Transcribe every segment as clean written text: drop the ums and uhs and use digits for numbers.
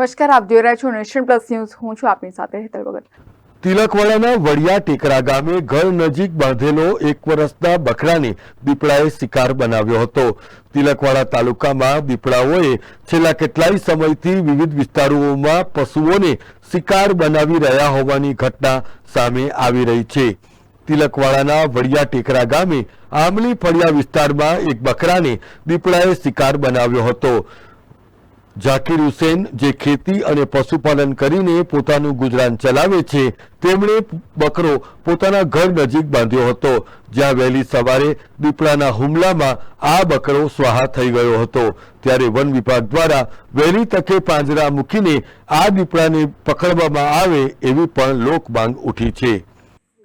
નમસ્કાર, આપ જોઈ રહ્યા છો નેશન પ્લસ ન્યૂઝ. હું છું આપની સાથે હેતલ ભગત. તિલકવાડાના વડિયા ટેકરા ગામે ઘર નજીક બાંધેલો 1 વર્ષના બકરાને દીપડાએ શિકાર બનાવ્યો હતો. તિલકવાડા તાલુકામાં દીપડાઓએ છેલ્લા કેટલાય સમયથી વિવિધ વિસ્તારોમાં પશુઓને શિકાર બનાવી રહ્યા હોવાની ઘટના સામે આવી રહી છે. તિલકવાડાના વડિયા ટેકરા ગામે આમલી ફળિયા વિસ્તારમાં એક બકરાને દીપડાએ શિકાર બનાવ્યો હતો. ઝાકીર હુસેન, જે ખેતી અને પશુપાલન કરીને પોતાનું ગુજરાન ચલાવે છે, તેમણે બકરો પોતાના ઘર નજીક બાંધ્યો હતો, જ્યાં વહેલી સવારે દીપડાના હુમલામાં આ બકરો સ્વાહા થઈ ગયો હતો. ત્યારે વન વિભાગ દ્વારા વહેલી તકે પાંજરા મૂકીને આ દીપડાને પકડવામાં આવે એવી પણ લોક માંગ ઉઠી છે.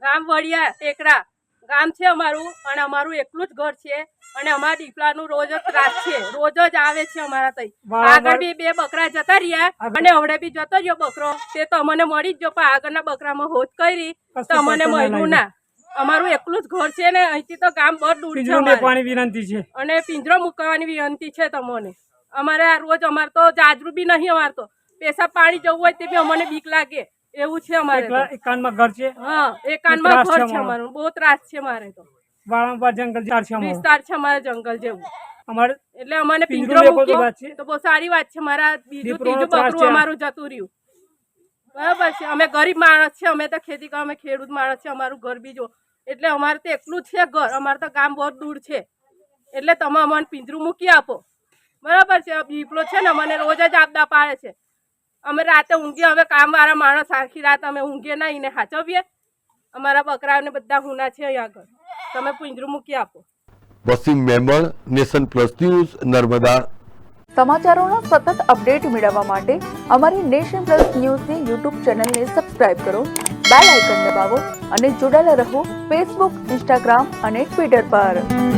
ગામ વડિયા ટેકરા ગામ છે અમારું, અને અમારું એકલું જ ઘર છે, અને અમારા દીપડાનું રોજ જ ત્રાસ છે, રોજ જ આવે છે અમારા તઈ. આગળ બી 2 બકરા જતા રહ્યા, અને હવડે બી જતો રહ્યો બકરો, તે તો અમને મળી જ ગયો, પણ આગળના બકરામાં હોત કરી તો અમને મળ્યું ના. અમારું એકલું જ ઘર છે ને, અહીંથી તો ગામ બહુ દૂર છે, વિનંતી છે અને પિંજરો મૂકવાની વિનંતી છે તમને. અમારે આ રોજ અમારે તો જાજરૂ બી નહીં, અમારે તો પેશાબ પાણી જવું હોય તે બી અમને બીક લાગે એવું છે અમારે. એક કાનમાં ઘર છે, હા, એક કાનમાં ઘર છે અમારું. બહુ ત્રાસ છે મારે તો. વાળામાં જંગલ વિસ્તાર છે અમારે, જંગલ જેવું. અમારે એટલે અમને પિંજરો મૂક્યો તો બહુ સારી વાત છે. મારા બીજું ત્રીજું બકરું અમારું જતું રહ્યું. બરાબર છે. અમે ગરીબ માણસ છે, અમે તો ખેતી કરવા, અમે ખેડૂત માણસ છે. અમારું ઘર બીજો, એટલે અમારે તો એકલું જ છે ઘર. અમારે તો ગામ બહુ દૂર છે, એટલે તમે અમને પિંજરું મૂકી આપો. બરાબર છે. દીપડો છે ને અમને રોજ જ આપદા પાડે છે. અમે રાતે ઊંઘીએ, હવે કામવાળા માણસ આખી રાત અમે ઊંઘીએ નહીં ને સાચવીએ. અમારા બકરાને બધા હુના છે અહીં આગળ, તમે પિંજરું મૂકી આપો. Wasim Memon, nation plus news, Narmada. સમાચારોના સતત અપડેટ મેળવવા માટે અમારી નેશન પ્લસ ન્યૂઝની યુટ્યુબ ચેનલને સબસ્ક્રાઇબ કરો, બેલ આઇકન દબાવો અને જોડાયેલા રહો ફેસબુક, ઇન્સ્ટાગ્રામ અને ટ્વિટર પર.